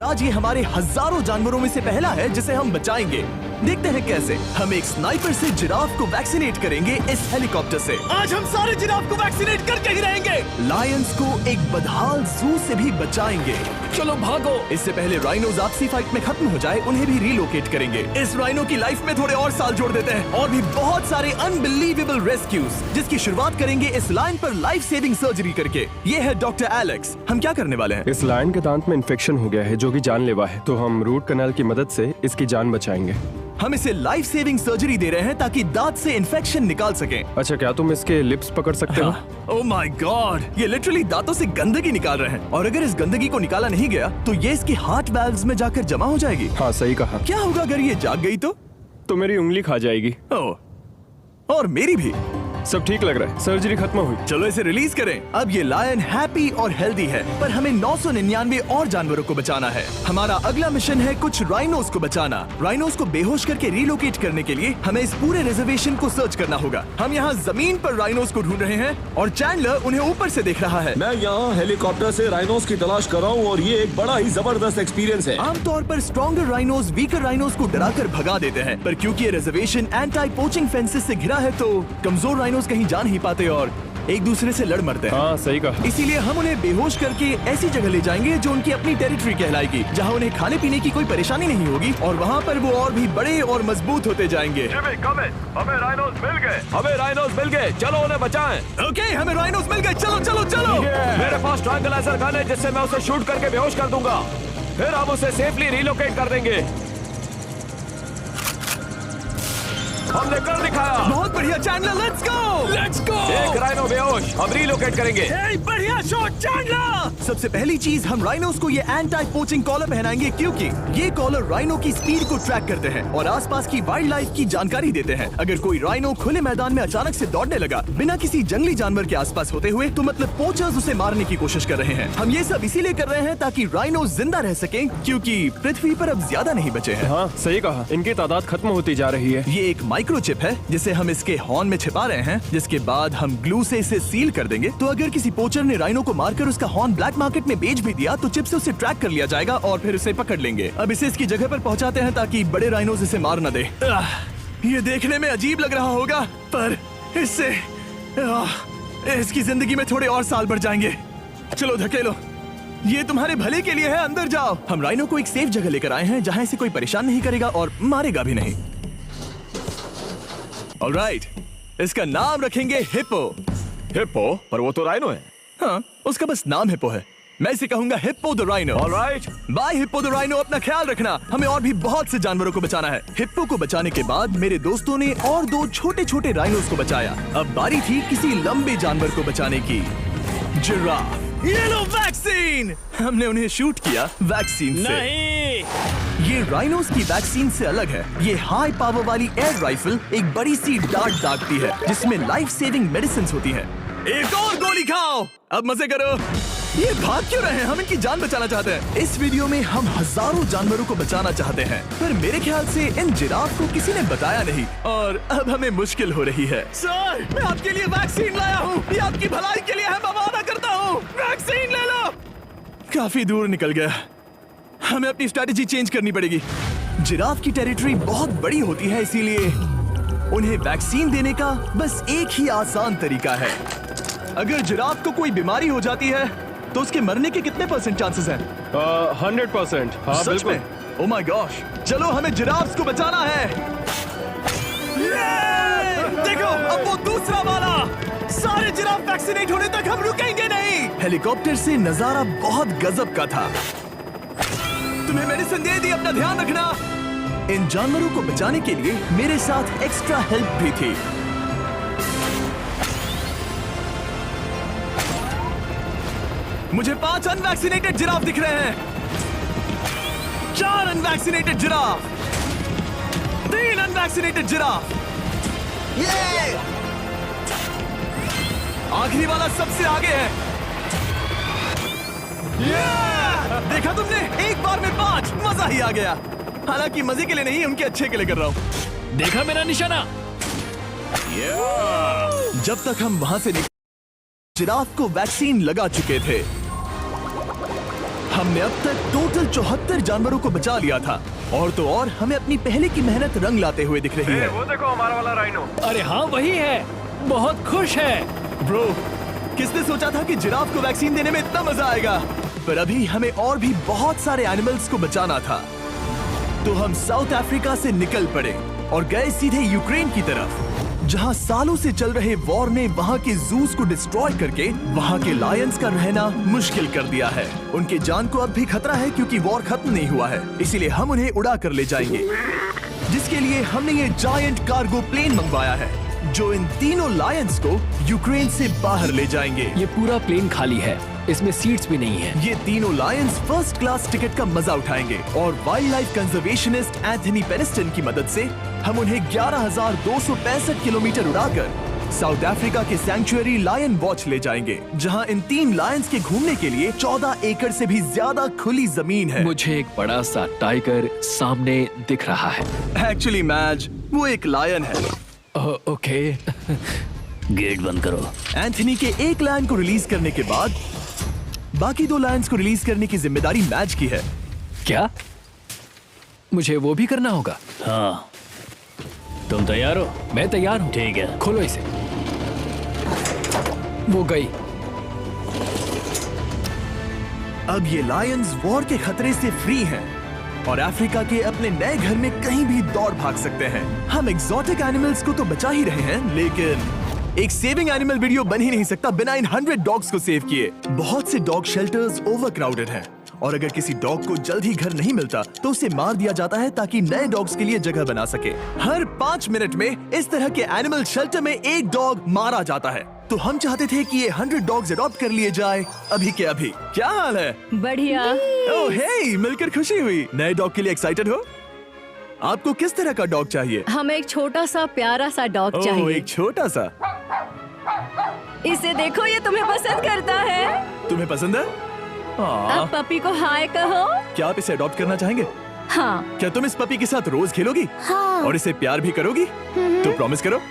आज ये हमारे हजारों जानवरों में से पहला है जिसे हम बचाएंगे। देखते हैं कैसे। हम एक स्नाइपर से जिराफ को वैक्सीनेट करेंगे इस हेलीकॉप्टर से। आज हम सारे जिराफ को वैक्सीनेट करके ही रहेंगे। लायंस को एक बदहाल जू से भी बचाएंगे। चलो भागो। इससे पहले राइनोज आपसी फाइट में खत्म हो जाए, उन्हें भी रिलोकेट करेंगे। इस राइनो की लाइफ में थोड़े और साल जोड़ देते हैं और भी बहुत सारे अनबिलीवेबल रेस्क्यूज, जिसकी शुरुआत करेंगे इस लायन पर लाइफ सेविंग सर्जरी करके। ये है डॉक्टर एलेक्स। हम क्या करने वाले हैं? इस लायन के दांत में इन्फेक्शन हो गया है जो कि जानलेवा है, तो हम रूट कैनाल की मदद से इसकी जान बचाएंगे। हम इसे लाइफ सेविंग सर्जरी दे रहे हैं ताकि दांत से इन्फेक्शन निकाल सकें। अच्छा, क्या तुम इसके लिप्स पकड़ सकते हो? ओह माय गॉड, ये लिटरली दांतों से गंदगी निकाल रहे हैं और अगर इस गंदगी को निकाला नहीं गया तो ये इसकी हार्ट वाल्व्स में जाकर जमा हो जाएगी। हाँ, सही कहा। क्या होगा अगर ये जाग गई तो? तो मेरी उंगली खा जाएगी। ओह, और मेरी भी। सब ठीक लग रहा है, सर्जरी खत्म हुई। चलो इसे रिलीज करें। अब ये लायन हैप्पी और हेल्दी है, पर हमें 999 और जानवरों को बचाना है। हमारा अगला मिशन है कुछ राइनोस को बचाना। राइनोस को बेहोश करके रिलोकेट करने के लिए हमें इस पूरे रिजर्वेशन को सर्च करना होगा। हम यहाँ जमीन पर राइनोस को ढूंढ रहे हैं और चैंडलर उन्हें ऊपर से देख रहा है। मैं यहाँ हेलीकॉप्टर से राइनोस की तलाश कर रहा हूँ और ये एक बड़ा ही जबरदस्त एक्सपीरियंस है। आमतौर पर स्ट्रॉन्गर राइनोस वीकर राइनोस को डराकर भगा देते हैं, पर क्योंकि ये रिजर्वेशन एंटी पोचिंग फेंसेस से घिरा है तो कमजोर राइनोस कहीं जा नहीं पाते और एक दूसरे से लड़ मरते हैं। हाँ, सही कहा। इसीलिए हम उन्हें बेहोश करके ऐसी जगह ले जाएंगे जो उनकी अपनी टेरिटरी कहलाएगी, जहाँ उन्हें खाने पीने की कोई परेशानी नहीं होगी और वहाँ पर वो और भी बड़े और मजबूत होते जाएंगे। हमें राइनोस मिल गए। हमें राइनोस मिल गए, चलो उन्हें बचाएं। ओके, हमें राइनोस मिल गए। चलो चलो चलो। मेरे पास ट्रैंगलाइजर गन है जिससे मैं उसे शूट करके बेहोश कर दूंगा, फिर हम उसे सेफली रिलोकेट कर देंगे। हमने कर दिखाया। बहुत बढ़िया चैंडलर, लेट्स गो। एक राइनो बेहोश, हम रिलोकेट करेंगे। बढ़िया शॉट चैंडलर। सबसे पहली चीज, हम राइनोस को ये एंटी पोचिंग कॉलर पहनाएंगे क्योंकि ये कॉलर राइनो की स्पीड को ट्रैक करते हैं और आसपास की वाइल्ड लाइफ की जानकारी देते हैं। अगर कोई राइनो खुले मैदान में अचानक से दौड़ने लगा बिना किसी जंगली जानवर के आसपास होते हुए, तो मतलब पोचर्स उसे मारने की कोशिश कर रहे हैं। हम ये सब इसीलिए कर रहे हैं ताकि राइनो जिंदा रह सकें, क्योंकि पृथ्वी पर अब ज्यादा नहीं बचे हैं। हाँ, सही कहा। इनकी तादाद खत्म होती जा रही है। ये एक माइक्रोचिप है जिसे हम इसके हॉर्न में छिपा रहे हैं, जिसके बाद हम ग्लू से इसे सील कर देंगे। तो अगर किसी पोचर ने राइनो को मारकर उसका हॉर्न ब्लैक मार्केट में बेच भी दिया तो चिप से उसे ट्रैक कर लिया जाएगा और फिर उसे पकड़ लेंगे। अब इसे इसकी जगह पर पहुंचाते हैं ताकि बड़े राइनोस इसे मार न दे। ये देखने में अजीब लग रहा होगा, पर इससे इसकी जिंदगी में थोड़े और साल बढ़ जाएंगे। चलो धकेलो, ये तुम्हारे भले के लिए है। अंदर जाओ। हम राइनो को एक सेफ जगह लेकर आए हैं जहाँ इसे कोई परेशान नहीं करेगा और मारेगा भी नहीं। ऑलराइट, इसका नाम रखेंगे हिप्पो। हिप्पो? पर वो तो राइनो है। हाँ, उसका बस नाम हिप्पो है। मैं इसे कहूंगा hippo the rhino. Alright, bye hippo the rhino. अपना ख्याल रखना। हमें और भी बहुत से जानवरों को बचाना है। हिप्पो को बचाने के बाद मेरे दोस्तों ने और 2 छोटे छोटे राइनोस को बचाया। अब बारी थी किसी लंबे जानवर को बचाने की। जिराफ। ये लो वैक्सीन। हमने उन्हें शूट किया वैक्सीन से। नहीं। ये राइनोस की वैक्सीन से अलग है। ये हाई पावर वाली एयर राइफल एक बड़ी सी डार्ट दागती है जिसमें लाइफ सेविंग मेडिसिन होती है। एक और गोली खाओ, अब मजे करो। ये भाग क्यों रहे हैं? हम इनकी जान बचाना चाहते हैं। इस वीडियो में हम हजारों जानवरों को बचाना चाहते हैं, पर मेरे ख्याल से इन जिराफ को किसी ने बताया नहीं और अब हमें मुश्किल हो रही है। सर, मैं आपके लिए वैक्सीन लाया हूँ। ये आपकी भलाई के लिए है, मैं वादा करता हूँ। वैक्सीन ले लो। काफी दूर निकल गया। हमें अपनी स्ट्रेटेजी चेंज करनी पड़ेगी। जिराफ की टेरिटरी बहुत बड़ी होती है, इसीलिए उन्हें वैक्सीन देने का बस एक ही आसान तरीका है। अगर जिराफ को कोई बीमारी हो जाती है तो उसके मरने के कितने % चांसेस हैं? 100%। हाँ, सच बिल्कुल। में? ओह माय गॉश, चलो हमें जिराफ्स को बचाना है। देखो, अब वो दूसरा वाला। सारे जिराफ वैक्सीनेट होने तक हम रुकेंगे नहीं। हेलीकॉप्टर से नजारा बहुत गजब का था। तुम्हें मेडिसिन दे दी, अपना ध्यान रखना। इन जानवरों को बचाने के लिए मेरे साथ एक्स्ट्रा हेल्प भी थी। मुझे 5 अनवैक्सीनेटेड जिराफ दिख रहे हैं। 4 अनवैक्सीनेटेड जिराफ, 3 अनवैक्सीनेटेड जिराफ। ये आखिरी वाला सबसे आगे है। देखा तुमने? एक बार में 5। मजा ही आ गया। हालांकि मजे के लिए नहीं, उनके अच्छे के लिए कर रहा हूँ। देखा मेरा निशाना? जब तक हम वहां से जिराफ को वैक्सीन लगा चुके थे, हमने अब तक टोटल 74 जानवरों को बचा लिया था, और तो और हमें अपनी पहले की मेहनत रंग लाते हुए दिख रही है। वो देखो हमारा वाला राइनो। अरे हाँ वही है, बहुत खुश है। ब्रो, किसने सोचा था कि जिराफ को वैक्सीन देने में इतना मजा आएगा? पर अभी हमें और भी बहुत सारे एनिमल्स को बचाना था, तो हम साउथ अफ्रीका से निकल पड़े और गए सीधे यूक्रेन की तरफ, जहां सालों से चल रहे वॉर ने वहां के जूस को डिस्ट्रॉय करके वहां के लायंस का रहना मुश्किल कर दिया है। उनके जान को अब भी खतरा है क्योंकि वॉर खत्म नहीं हुआ है, इसीलिए हम उन्हें उड़ा कर ले जाएंगे, जिसके लिए हमने ये जायंट कार्गो प्लेन मंगवाया है जो इन तीनों लायंस को यूक्रेन से बाहर ले जाएंगे। ये पूरा प्लेन खाली है, इसमें सीट्स भी नहीं है। ये तीनों लायंस फर्स्ट क्लास टिकट का मजा उठाएंगे और वाइल्ड लाइफ कंजर्वेशनिस्ट एंथनी पेनिस्टन की मदद से हम उन्हें 11,265 किलोमीटर उड़ाकर साउथ अफ्रीका के सैंक्चुअरी लायन वॉच ले जाएंगे, जहां इन 3 लायंस के घूमने के लिए 14 एकड़ से भी ज्यादा खुली जमीन है। मुझे एक बड़ा सा टाइगर सामने दिख रहा है। एक्चुअली मैच, वो एक लायन है। ओके। गेट बंद करो। एंथनी के एक लायन को रिलीज करने के बाद बाकी 2 लायंस को रिलीज करने की जिम्मेदारी मैच की है। क्या मुझे वो भी करना होगा? हाँ, तुम तैयार हो? मैं तैयार हूँ। ठीक है। खोलो इसे। वो गई। अब ये लायंस वॉर के खतरे से फ्री हैं और अफ्रीका के अपने नए घर में कहीं भी दौड़ भाग सकते हैं। हम एग्जॉटिक एनिमल्स को तो बचा ही रहे हैं, लेकिन एक सेविंग एनिमल वीडियो बन ही नहीं सकता बिना इन 100 डॉग्स को सेव किए। बहुत से डॉग शेल्टर्स ओवरक्राउडेड हैं और अगर किसी डॉग को जल्द ही घर नहीं मिलता तो उसे मार दिया जाता है ताकि नए डॉग्स के लिए जगह बना सके। हर 5 मिनट में इस तरह के एनिमल शेल्टर में एक डॉग मारा जाता है, तो हम चाहते थे कि ये 100 डॉग्स अडॉप्ट कर लिए जाए अभी के अभी। क्या हाल है? बढ़िया। ओह हे, मिलकर खुशी हुई। नए डॉग के लिए एक्साइटेड हो? आपको किस तरह का डॉग चाहिए? हमें एक छोटा सा प्यारा सा डॉग ओह, चाहिए। एक छोटा सा। इसे देखो, ये तुम्हें पसंद करता है। तुम्हें पसंद है? अब पपी को हाय कहो। क्या आप इसे अडॉप्ट करना चाहेंगे? हाँ। क्या तुम इस पपी के साथ रोज खेलोगी? हाँ। और इसे प्यार भी करोगी? तो प्रॉमिस करो।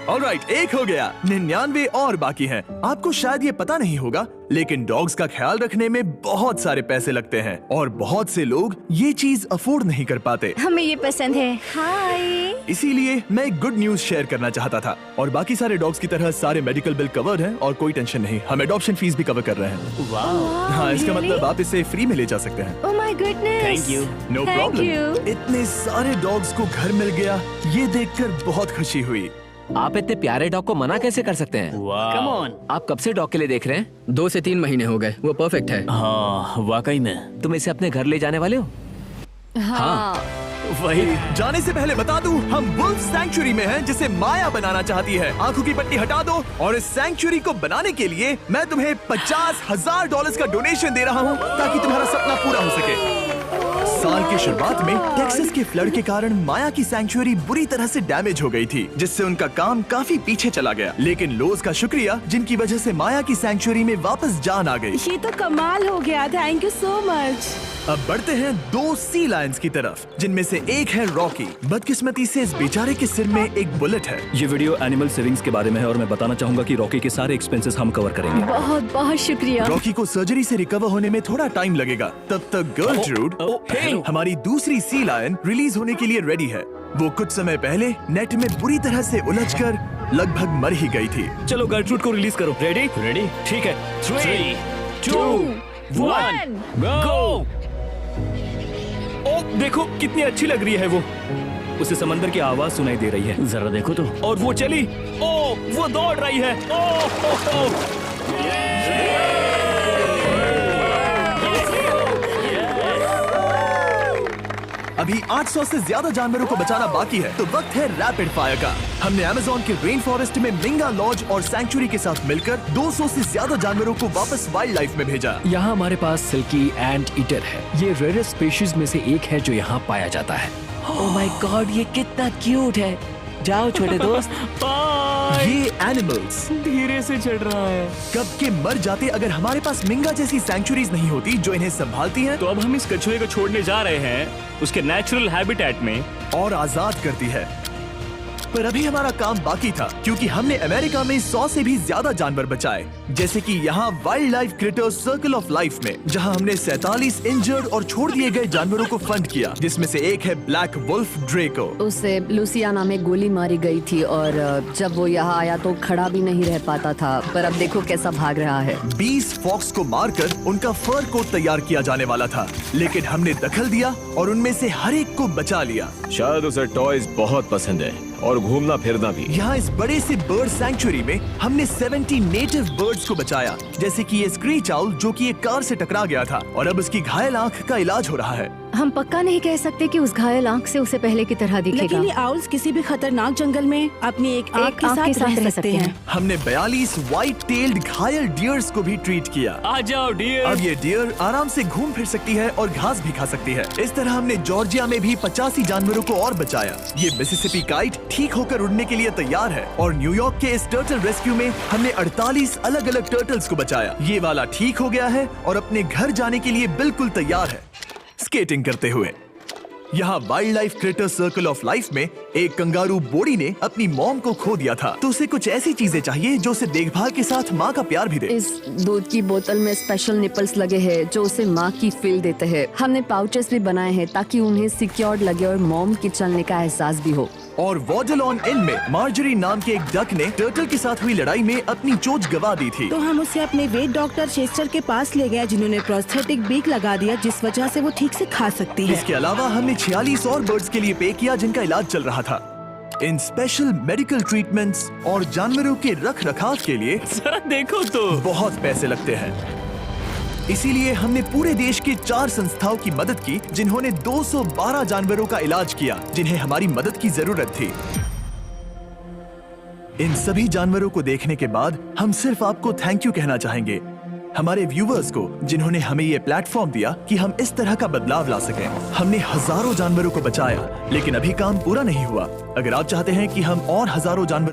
ऑलराइट, एक हो गया, 99 और बाकी हैं। आपको शायद ये पता नहीं होगा, लेकिन डॉग्स का ख्याल रखने में बहुत सारे पैसे लगते हैं और बहुत से लोग ये चीज अफोर्ड नहीं कर पाते। हमें ये पसंद है। हाय। इसीलिए मैं एक गुड न्यूज शेयर करना चाहता था। और बाकी सारे डॉग्स की तरह सारे मेडिकल बिल कवर्ड हैं और कोई टेंशन नहीं। हम एडॉप्शन फीस भी कवर कर रहे हैं। हाँ, इसका मतलब आप इसे फ्री में ले जा सकते हैं। Oh my goodness. Thank you. No Thank problem. you. इतने सारे डॉग्स को घर मिल गया, ये देखकर बहुत खुशी हुई। आप इतने प्यारे डॉग को मना कैसे कर सकते हैं? Come on. आप कब से डॉग के लिए देख रहे हैं? 2 से 3 महीने हो गए, वो परफेक्ट है। हाँ, वाकई में। तुम इसे अपने घर ले जाने वाले हो? हाँ। वही। जाने से पहले बता दूं, हम वुल्फ सैंक्चुरी में हैं, जिसे माया बनाना चाहती है। आंखों की पट्टी हटा दो और इस सैंक्चुरी को बनाने के लिए मैं तुम्हें $50,000 का डोनेशन दे रहा हूं ताकि तुम्हारा सपना पूरा हो सके। साल की शुरुआत में टेक्सास के फ्लड के कारण माया की सैंक्चुरी बुरी तरह से डैमेज हो गई थी, जिससे उनका काम काफी पीछे चला गया। लेकिन लोज का शुक्रिया, जिनकी वजह से माया की सैंक्चुरी में वापस जान आ गई। ये तो कमाल हो गया। Thank you so much. अब बढ़ते हैं 2 सी लायंस की तरफ, जिनमें से एक है रॉकी। बदकिस्मती से इस बेचारे के सिर में एक बुलेट है। ये वीडियो एनिमल सेविंग्स के बारे में है और मैं बताना चाहूंगा कि रॉकी के सारे एक्सपेंसेस हम कवर करेंगे। बहुत बहुत शुक्रिया। रॉकी को सर्जरी से रिकवर होने में थोड़ा टाइम लगेगा। तब तक गर्लट्रूड, हमारी दूसरी सी लायन, रिलीज होने के लिए रेडी है। वो कुछ समय पहले नेट में बुरी तरह से उलझकर लगभग मर ही गई थी। चलो गर्लट्रूड को रिलीज करो। रेडी? रेडी? ठीक है। 3, 2, 1, गो! ओ, देखो कितनी अच्छी लग रही है वो। उसे समंदर की आवाज सुनाई दे रही है। जरा देखो तो। और वो चली। ओ, वो दौड़ रही है। ओ, अभी 800 से ज्यादा जानवरों को बचाना बाकी है, तो वक्त है रैपिड फायर का। हमने अमेज़न के रेन फॉरेस्ट में मिंगा लॉज और सैंक्चुरी के साथ मिलकर 200 से ज्यादा जानवरों को वापस वाइल्ड लाइफ में भेजा। यहाँ हमारे पास सिल्की एंट ईटर है। ये रेयरेस्ट स्पीशीज में से एक है जो यहाँ पाया जाता है। ओह माय गॉड, ये कितना क्यूट है। जाओ छोटे दोस्त। ये एनिमल्स धीरे से चढ़ रहा है। कब के मर जाते अगर हमारे पास मिंगा जैसी सैंक्चुरीज नहीं होती जो इन्हें संभालती हैं तो अब हम इस कछुए को छोड़ने जा रहे हैं उसके नेचुरल हैबिटेट में। और आजाद करती है। पर अभी हमारा काम बाकी था, क्योंकि हमने अमेरिका में 100 से भी ज्यादा जानवर बचाए, जैसे कि यहाँ wild life creators circle of life में, जहाँ हमने 47 इंजर्ड और छोड़ दिए गए जानवरों को फंड किया, जिसमें से एक है ब्लैक वुल्फ ड्रेको। उसे लुसियाना में गोली मारी गई थी और जब वो यहाँ आया तो खड़ा भी नहीं रह पाता था, पर अब देखो कैसा भाग रहा है। 20 फॉक्स को मारकर उनका फर कोट तैयार किया जाने वाला था, लेकिन हमने दखल दिया और उनमें से हर एक को बचा लिया। शायद उसे टॉयज बहुत पसंद है और घूमना फिरना भी। यहाँ इस बड़े से बर्ड सैंक्चुरी में हमने 70 नेटिव बर्ड्स को बचाया, जैसे कि ये स्क्रीच आउल जो कि एक कार से टकरा गया था और अब उसकी घायल आंख का इलाज हो रहा है। हम पक्का नहीं कह सकते कि उस घायल आंख से उसे पहले की तरह दिखेगा। लेकिन ये आउल्स किसी भी खतरनाक जंगल में अपनी एक आंख के साथ रह सकते हैं। हमने 42 व्हाइट टेल्ड घायल डियर्स को भी ट्रीट किया। आ जाओ डियर। अब ये डियर आराम से घूम फिर सकती है और घास भी खा सकती है। इस तरह हमने जॉर्जिया में भी 85 जानवरों को और बचाया। ये मिसिसिपी काइट ठीक होकर उड़ने के लिए तैयार है और न्यूयॉर्क के इस टर्टल रेस्क्यू में हमने 48 अलग अलग टर्टल्स को बचाया। ये वाला ठीक हो गया है और अपने घर जाने के लिए बिल्कुल तैयार है स्केटिंग करते हुए। यहाँ wild life creator circle of life में एक कंगारू बोडी ने अपनी मॉम को खो दिया था, तो उसे कुछ ऐसी चीजें चाहिए जो उसे देखभाल के साथ माँ का प्यार भी दे। इस दूध की बोतल में स्पेशल निपल्स लगे हैं जो उसे माँ की फील देते हैं। हमने पाउचेस भी बनाए हैं ताकि उन्हें सिक्योर्ड लगे और मॉम के चलने का एहसास भी हो। और वॉडलॉन इन में मार्जरी नाम के एक डक ने टर्टल के साथ हुई लड़ाई में अपनी चोंच गवा दी थी, तो हम उसे अपने वेट डॉक्टर चेस्टर के पास ले गए, जिन्होंने प्रोस्थेटिक बीक लगा दिया, जिस वजह से वो ठीक से खा सकती है। इसके अलावा हमने 46 और बर्ड्स के लिए पे किया जिनका इलाज चल रहा था। इन स्पेशल मेडिकल ट्रीटमेंट्स और जानवरों के रख रखाव के लिए जरा देखो तो। बहुत पैसे लगते हैं, इसीलिए हमने पूरे देश के 4 संस्थाओं की मदद की जिन्होंने 212 जानवरों का इलाज किया जिन्हें हमारी मदद की जरूरत थी। इन सभी जानवरों को देखने के बाद हम सिर्फ आपको थैंक यू कहना चाहेंगे, हमारे व्यूवर्स को जिन्होंने हमें ये प्लेटफॉर्म दिया कि हम इस तरह का बदलाव ला सकें। हमने हजारों जानवरों को बचाया, लेकिन अभी काम पूरा नहीं हुआ। अगर आप चाहते हैं कि हम और हजारों जानवर